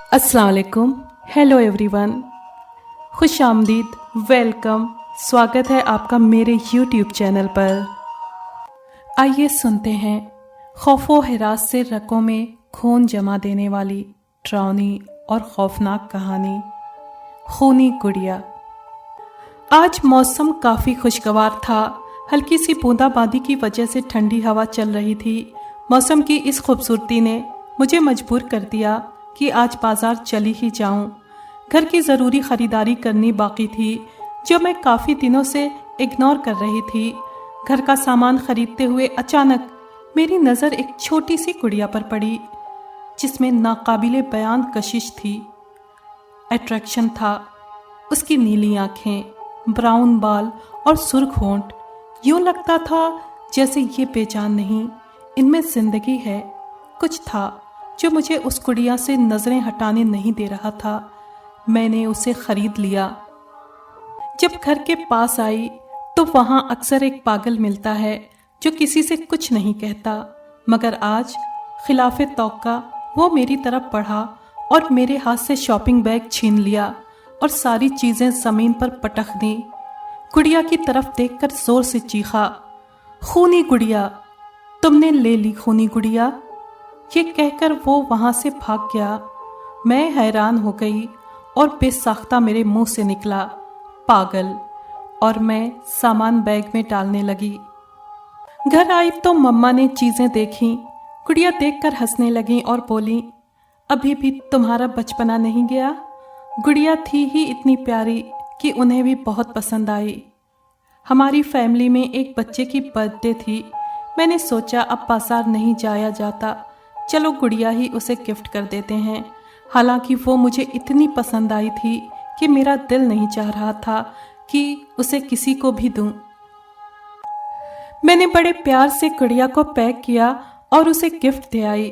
अस्सलाम वालेकुम, hello everyone, खुश आमदीद, वेलकम, स्वागत है आपका मेरे यूट्यूब चैनल पर। आइए सुनते हैं खौफो हिरास से रगों में खून जमा देने वाली डरावनी और खौफनाक कहानी खूनी गुड़िया। आज मौसम काफ़ी खुशगवार था। हल्की सी बूंदाबांदी की वजह से ठंडी हवा चल रही थी। मौसम की इस खूबसूरती ने मुझे मजबूर कर दिया कि आज बाज़ार चली ही जाऊं। घर की ज़रूरी ख़रीदारी करनी बाकी थी जो मैं काफ़ी दिनों से इग्नोर कर रही थी। घर का सामान ख़रीदते हुए अचानक मेरी नज़र एक छोटी सी गुड़िया पर पड़ी जिसमें नाकाबिले बयान कशिश थी। अट्रैक्शन था उसकी नीली आँखें, ब्राउन बाल और सुर्ख होंठ। यूँ लगता था जैसे ये बेजान नहीं, इनमें ज़िंदगी है। कुछ था जो मुझे उस गुड़िया से नज़रें हटाने नहीं दे रहा था। मैंने उसे ख़रीद लिया। जब घर के पास आई तो वहाँ अक्सर एक पागल मिलता है जो किसी से कुछ नहीं कहता, मगर आज खिलाफ़े तौक़ा वो मेरी तरफ बढ़ा और मेरे हाथ से शॉपिंग बैग छीन लिया और सारी चीज़ें ज़मीन पर पटक दी। गुड़िया की तरफ देखकर ज़ोर से चीखा, खूनी गुड़िया, तुमने ले ली खूनी गुड़िया। ये कहकर वो वहाँ से भाग गया। मैं हैरान हो गई और बेसाख्ता मेरे मुंह से निकला, पागल, और मैं सामान बैग में डालने लगी। घर आई तो मम्मा ने चीज़ें देखीं। गुड़िया देखकर हंसने लगी और बोली, अभी भी तुम्हारा बचपना नहीं गया। गुड़िया थी ही इतनी प्यारी कि उन्हें भी बहुत पसंद आई। हमारी फैमिली में एक बच्चे की बर्थडे थी। मैंने सोचा अब बाजार नहीं जाया जाता, चलो गुड़िया ही उसे गिफ्ट कर देते हैं। हालांकि वो मुझे इतनी पसंद आई थी कि मेरा दिल नहीं चाह रहा था कि उसे किसी को भी दूं। मैंने बड़े प्यार से गुड़िया को पैक किया और उसे गिफ्ट दे आई।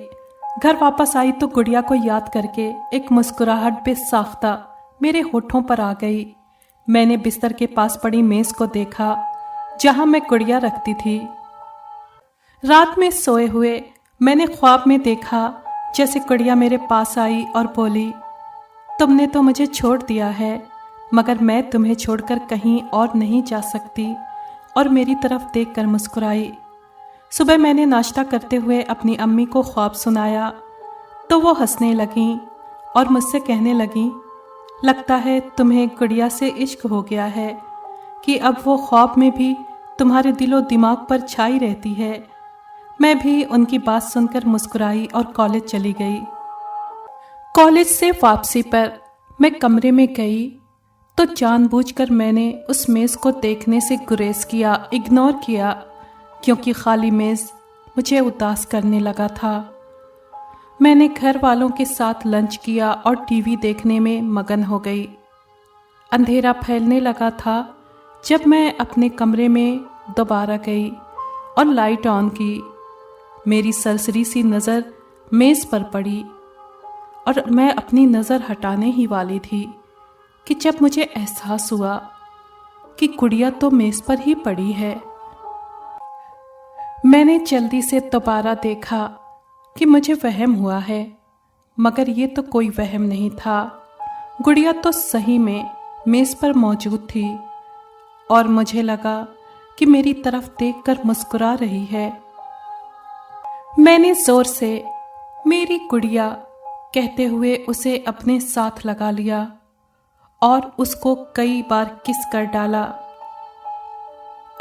घर वापस आई तो गुड़िया को याद करके एक मुस्कुराहट बेसाख्ता मेरे होठों पर आ गई। मैंने बिस्तर के पास पड़ी मेज को देखा जहां मैं गुड़िया रखती थी। रात में सोए हुए मैंने ख्वाब में देखा जैसे गुड़िया मेरे पास आई और बोली, तुमने तो मुझे छोड़ दिया है, मगर मैं तुम्हें छोड़कर कहीं और नहीं जा सकती, और मेरी तरफ देखकर मुस्कुराई। सुबह मैंने नाश्ता करते हुए अपनी अम्मी को ख्वाब सुनाया तो वो हंसने लगीं और मुझसे कहने लगीं, लगता है तुम्हें गुड़िया से इश्क हो गया है कि अब वो ख्वाब में भी तुम्हारे दिलो दिमाग पर छाई रहती है। मैं भी उनकी बात सुनकर मुस्कुराई और कॉलेज चली गई। कॉलेज से वापसी पर मैं कमरे में गई तो जानबूझकर मैंने उस मेज़ को देखने से गुरेज किया, इग्नोर किया, क्योंकि खाली मेज़ मुझे उदास करने लगा था। मैंने घर वालों के साथ लंच किया और टीवी देखने में मगन हो गई। अंधेरा फैलने लगा था जब मैं अपने कमरे में दोबारा गई और लाइट ऑन की। मेरी सरसरी सी नज़र मेज़ पर पड़ी और मैं अपनी नज़र हटाने ही वाली थी कि जब मुझे एहसास हुआ कि गुड़िया तो मेज़ पर ही पड़ी है। मैंने जल्दी से दोबारा देखा कि मुझे वहम हुआ है, मगर ये तो कोई वहम नहीं था। गुड़िया तो सही में मेज़ पर मौजूद थी और मुझे लगा कि मेरी तरफ देखकर मुस्कुरा रही है। मैंने जोर से मेरी गुड़िया कहते हुए उसे अपने साथ लगा लिया और उसको कई बार किस कर डाला।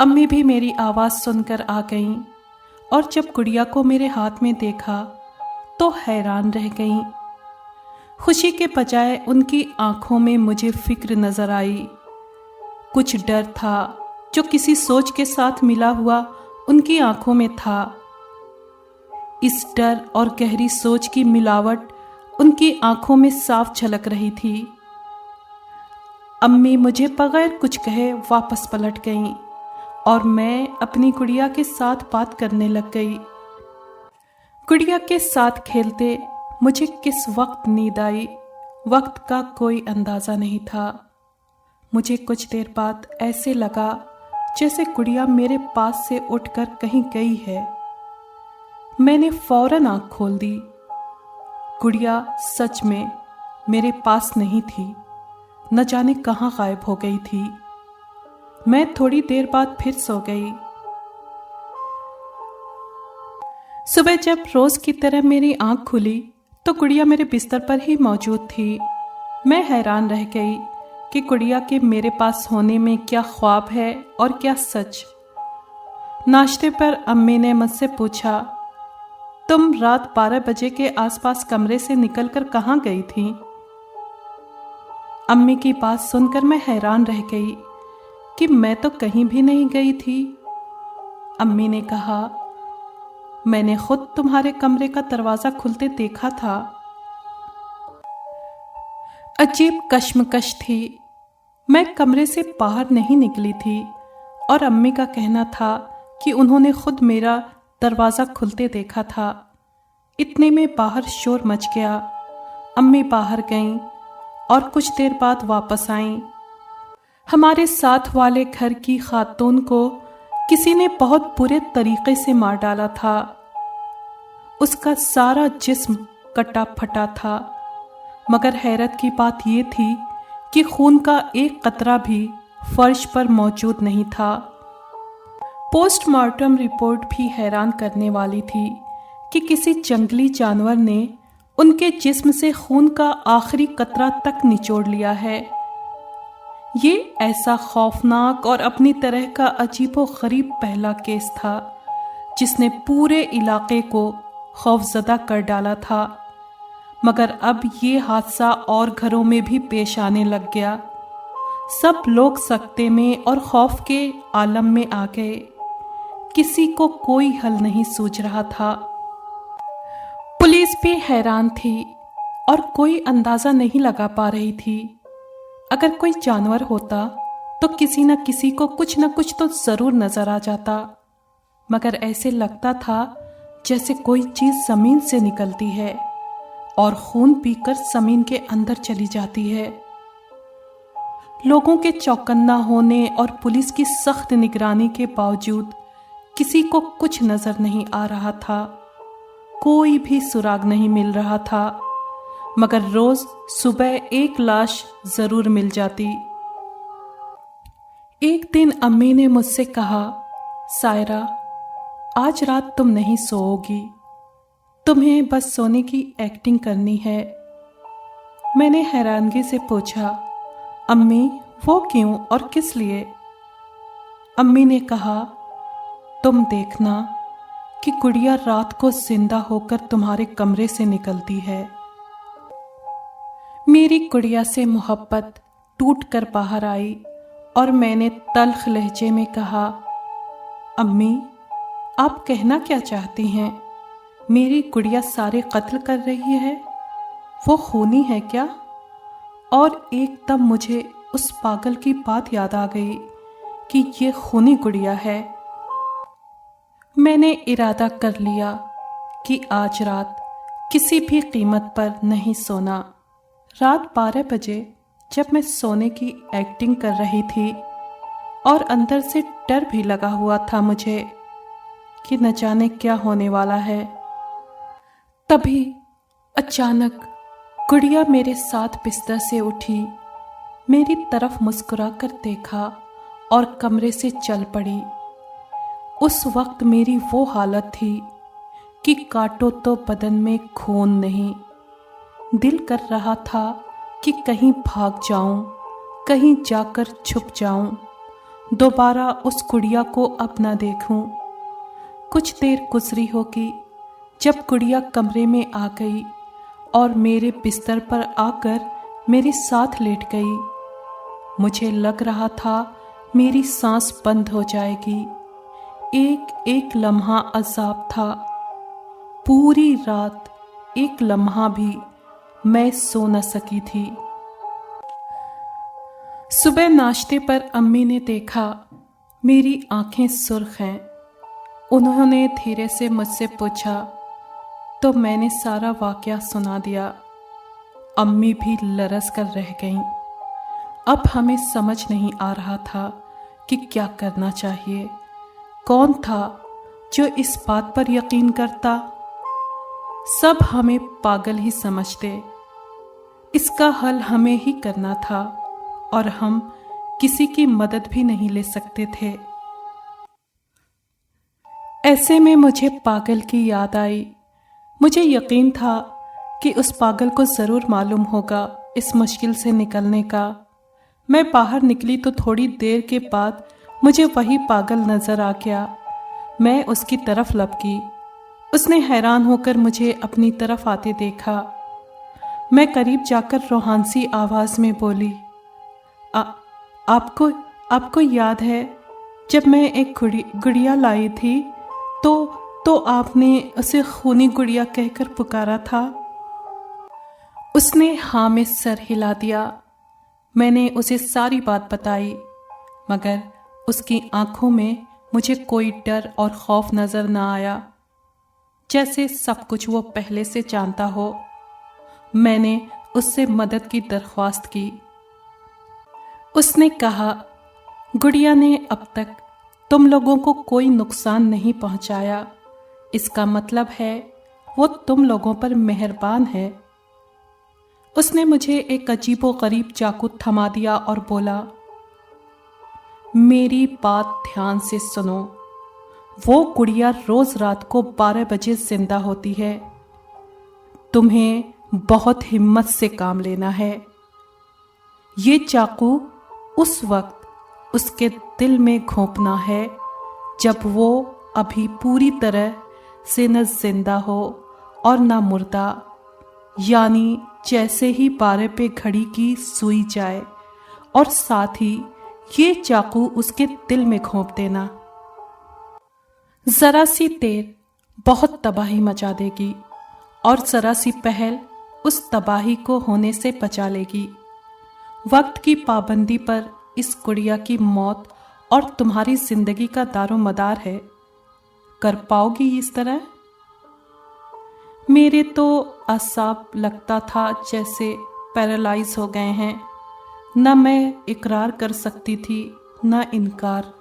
अम्मी भी मेरी आवाज़ सुनकर आ गईं और जब गुड़िया को मेरे हाथ में देखा तो हैरान रह गईं। खुशी के बजाय उनकी आंखों में मुझे फिक्र नजर आई। कुछ डर था जो किसी सोच के साथ मिला हुआ उनकी आंखों में था। इस डर और गहरी सोच की मिलावट उनकी आंखों में साफ झलक रही थी। अम्मी मुझे बगैर कुछ कहे वापस पलट गईं और मैं अपनी गुड़िया के साथ बात करने लग गई। गुड़िया के साथ खेलते मुझे किस वक्त नींद आई, वक्त का कोई अंदाज़ा नहीं था। मुझे कुछ देर बाद ऐसे लगा जैसे गुड़िया मेरे पास से उठकर कहीं गई है। मैंने फौरन आंख खोल दी। गुड़िया सच में मेरे पास नहीं थी, न जाने कहाँ गायब हो गई थी। मैं थोड़ी देर बाद फिर सो गई। सुबह जब रोज की तरह मेरी आंख खुली तो गुड़िया मेरे बिस्तर पर ही मौजूद थी। मैं हैरान रह गई कि गुड़िया के मेरे पास होने में क्या ख्वाब है और क्या सच। नाश्ते पर अम्मी ने मुझसे पूछा, तुम रात 12 बजे के आसपास कमरे से निकलकर कहाँ गई थी? अम्मी की बात सुनकर मैं हैरान रह गई कि मैं तो कहीं भी नहीं गई थी। अम्मी ने कहा, मैंने खुद तुम्हारे कमरे का दरवाजा खुलते देखा था। अजीब कश्मकश थी। मैं कमरे से बाहर नहीं निकली थी और अम्मी का कहना था कि उन्होंने खुद मेरा दरवाज़ा खुलते देखा था। इतने में बाहर शोर मच गया। अम्मी बाहर गईं और कुछ देर बाद वापस आईं। हमारे साथ वाले घर की खातून को किसी ने बहुत बुरे तरीके से मार डाला था। उसका सारा जिस्म कटा फटा था, मगर हैरत की बात यह थी कि खून का एक कतरा भी फर्श पर मौजूद नहीं था। पोस्टमार्टम रिपोर्ट भी हैरान करने वाली थी कि किसी जंगली जानवर ने उनके जिस्म से खून का आखिरी कतरा तक निचोड़ लिया है। ये ऐसा खौफनाक और अपनी तरह का अजीबोगरीब पहला केस था जिसने पूरे इलाके को खौफजदा कर डाला था। मगर अब ये हादसा और घरों में भी पेश आने लग गया। सब लोग सकते में और खौफ के आलम में आ गए। किसी को कोई हल नहीं सूझ रहा था। पुलिस भी हैरान थी और कोई अंदाजा नहीं लगा पा रही थी। अगर कोई जानवर होता तो किसी न किसी को कुछ न कुछ तो जरूर नजर आ जाता, मगर ऐसे लगता था जैसे कोई चीज जमीन से निकलती है और खून पीकर जमीन के अंदर चली जाती है। लोगों के चौकन्ना होने और पुलिस की सख्त निगरानी के बावजूद किसी को कुछ नजर नहीं आ रहा था। कोई भी सुराग नहीं मिल रहा था, मगर रोज सुबह एक लाश जरूर मिल जाती। एक दिन अम्मी ने मुझसे कहा, सायरा, आज रात तुम नहीं सोओगी, तुम्हें बस सोने की एक्टिंग करनी है। मैंने हैरानगी से पूछा, अम्मी वो क्यों और किस लिए? अम्मी ने कहा, तुम देखना कि गुड़िया रात को जिंदा होकर तुम्हारे कमरे से निकलती है। मेरी गुड़िया से मोहब्बत टूट कर बाहर आई और मैंने तल्ख लहजे में कहा, अम्मी आप कहना क्या चाहती हैं? मेरी गुड़िया सारे कत्ल कर रही है, वो खूनी है क्या? और एकदम मुझे उस पागल की बात याद आ गई कि ये खूनी गुड़िया है। मैंने इरादा कर लिया कि आज रात किसी भी कीमत पर नहीं सोना। रात 12 बजे जब मैं सोने की एक्टिंग कर रही थी और अंदर से डर भी लगा हुआ था मुझे कि न जाने क्या होने वाला है, तभी अचानक गुड़िया मेरे साथ बिस्तर से उठी, मेरी तरफ मुस्कुराकर देखा और कमरे से चल पड़ी। उस वक्त मेरी वो हालत थी कि काटो तो बदन में खून नहीं। दिल कर रहा था कि कहीं भाग जाऊं, कहीं जाकर छुप जाऊं, दोबारा उस गुड़िया को अब ना देखूं। कुछ देर गुजरी होगी जब गुड़िया कमरे में आ गई और मेरे बिस्तर पर आकर मेरे साथ लेट गई। मुझे लग रहा था मेरी सांस बंद हो जाएगी। एक एक लम्हा अजाब था। पूरी रात एक लम्हा भी मैं सो न सकी थी। सुबह नाश्ते पर अम्मी ने देखा मेरी आंखें सुर्ख हैं। उन्होंने धीरे से मुझसे पूछा तो मैंने सारा वाकया सुना दिया। अम्मी भी लरस कर रह गईं। अब हमें समझ नहीं आ रहा था कि क्या करना चाहिए। कौन था जो इस बात पर यकीन करता? सब हमें पागल ही समझते। इसका हल हमें ही करना था और हम किसी की मदद भी नहीं ले सकते थे। ऐसे में मुझे पागल की याद आई। मुझे यकीन था कि उस पागल को ज़रूर मालूम होगा इस मुश्किल से निकलने का। मैं बाहर निकली तो थोड़ी देर के बाद मुझे वही पागल नज़र आ गया। मैं उसकी तरफ लपकी। उसने हैरान होकर मुझे अपनी तरफ आते देखा। मैं करीब जाकर रोहानसी आवाज़ में बोली, आपको याद है जब मैं एक गुड़िया लाई थी तो आपने उसे खूनी गुड़िया कहकर पुकारा था? उसने हाँ में सर हिला दिया। मैंने उसे सारी बात बताई, मगर उसकी आंखों में मुझे कोई डर और खौफ नजर न आया, जैसे सब कुछ वो पहले से जानता हो। मैंने उससे मदद की दरख्वास्त की। उसने कहा, गुड़िया ने अब तक तुम लोगों को कोई नुकसान नहीं पहुंचाया। इसका मतलब है वो तुम लोगों पर मेहरबान है। उसने मुझे एक अजीबोगरीब चाकू थमा दिया और बोला, मेरी बात ध्यान से सुनो। वो गुड़िया रोज रात को 12 बजे जिंदा होती है। तुम्हें बहुत हिम्मत से काम लेना है। ये चाकू उस वक्त उसके दिल में घोंपना है जब वो अभी पूरी तरह से न जिंदा हो और न मुर्दा, यानी जैसे ही 12 पे घड़ी की सुई जाए, और साथ ही ये चाकू उसके दिल में घोंप देना। जरा सी देर बहुत तबाही मचा देगी और जरा सी पहल उस तबाही को होने से बचा लेगी। वक्त की पाबंदी पर इस गुड़िया की मौत और तुम्हारी जिंदगी का दारोमदार है। कर पाओगी इस तरह? मेरे तो असाब लगता था जैसे पैरालाइज हो गए हैं। न मैं इकरार कर सकती थी न इनकार,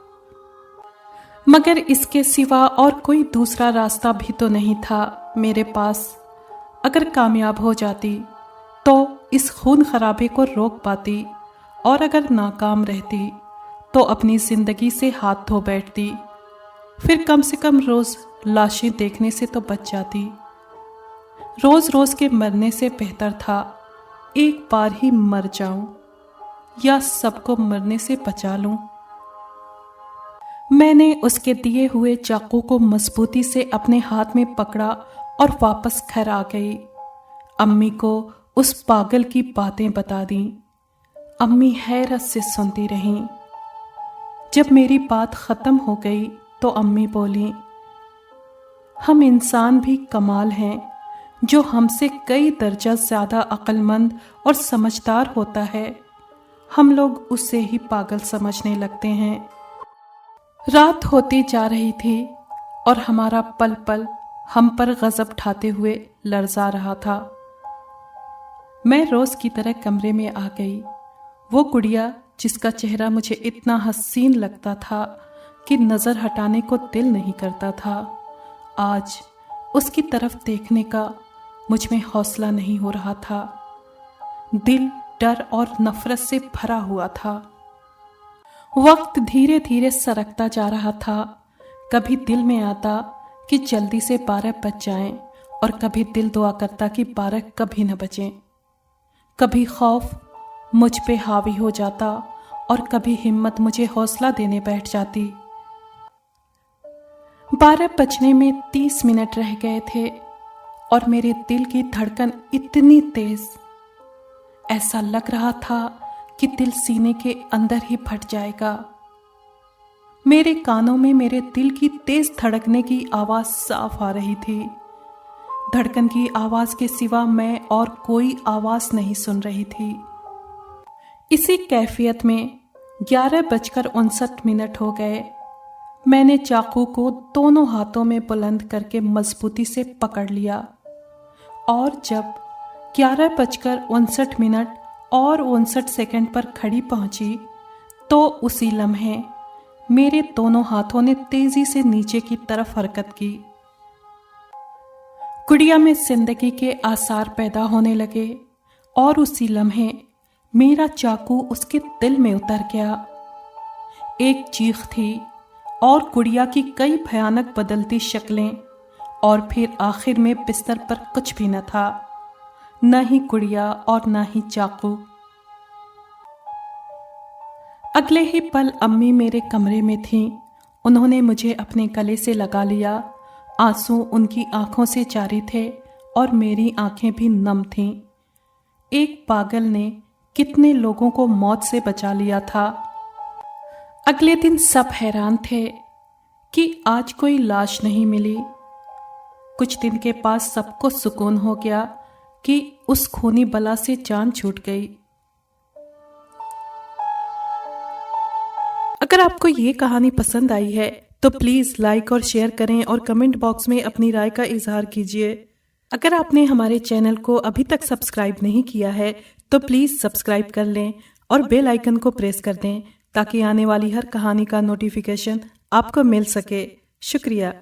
मगर इसके सिवा और कोई दूसरा रास्ता भी तो नहीं था मेरे पास। अगर कामयाब हो जाती तो इस खून खराबे को रोक पाती, और अगर नाकाम रहती तो अपनी जिंदगी से हाथ धो बैठती। फिर कम से कम रोज लाशें देखने से तो बच जाती। रोज रोज के मरने से बेहतर था एक बार ही मर जाऊं, या सबको मरने से बचा लूं। मैंने उसके दिए हुए चाकू को मजबूती से अपने हाथ में पकड़ा और वापस घर आ गई। अम्मी को उस पागल की बातें बता दी। अम्मी हैरत से सुनती रहीं। जब मेरी बात खत्म हो गई तो अम्मी बोली, हम इंसान भी कमाल हैं, जो हमसे कई दर्जा ज्यादा अक्लमंद और समझदार होता है, हम लोग उसे ही पागल समझने लगते हैं। रात होती जा रही थी और हमारा पल पल हम पर गजब ढाते हुए लरजा रहा था। मैं रोज की तरह कमरे में आ गई। वो गुड़िया जिसका चेहरा मुझे इतना हसीन लगता था कि नजर हटाने को दिल नहीं करता था, आज उसकी तरफ देखने का मुझ में हौसला नहीं हो रहा था। दिल डर और नफरत से भरा हुआ था। वक्त धीरे धीरे सरकता जा रहा था। कभी दिल में आता कि जल्दी से 12 बज जाएं, और कभी दिल दुआ करता कि 12 कभी न बजें। कभी खौफ मुझ पे हावी हो जाता और कभी हिम्मत मुझे हौसला देने बैठ जाती। 12 बजने में 30 मिनट रह गए थे और मेरे दिल की धड़कन इतनी तेज, ऐसा लग रहा था कि दिल सीने के अंदर ही फट जाएगा। मेरे कानों में मेरे दिल की तेज धड़कने की आवाज साफ आ रही थी। धड़कन की आवाज के सिवा मैं और कोई आवाज नहीं सुन रही थी। इसी कैफियत में 11:59 हो गए। मैंने चाकू को दोनों हाथों में बुलंद करके मजबूती से पकड़ लिया, और जब 11:59 और 59 पर घड़ी पहुंची तो उसी लम्हे मेरे दोनों हाथों ने तेजी से नीचे की तरफ हरकत की। गुड़िया में जिंदगी के आसार पैदा होने लगे और उसी लम्हे मेरा चाकू उसके दिल में उतर गया। एक चीख थी और गुड़िया की कई भयानक बदलती शक्लें, और फिर आखिर में बिस्तर पर कुछ भी न था, न ही गुड़िया और न ही चाकू। अगले ही पल अम्मी मेरे कमरे में थीं। उन्होंने मुझे अपने गले से लगा लिया। आंसू उनकी आंखों से जारी थे और मेरी आंखें भी नम थीं। एक पागल ने कितने लोगों को मौत से बचा लिया था। अगले दिन सब हैरान थे कि आज कोई लाश नहीं मिली। कुछ दिन के बाद सबको सुकून हो गया कि उस खूनी बला से जान छूट गई। अगर आपको ये कहानी पसंद आई है तो प्लीज़ लाइक और शेयर करें और कमेंट बॉक्स में अपनी राय का इजहार कीजिए। अगर आपने हमारे चैनल को अभी तक सब्सक्राइब नहीं किया है तो प्लीज़ सब्सक्राइब कर लें और बेल आइकन को प्रेस कर दें ताकि आने वाली हर कहानी का नोटिफिकेशन आपको मिल सके। शुक्रिया।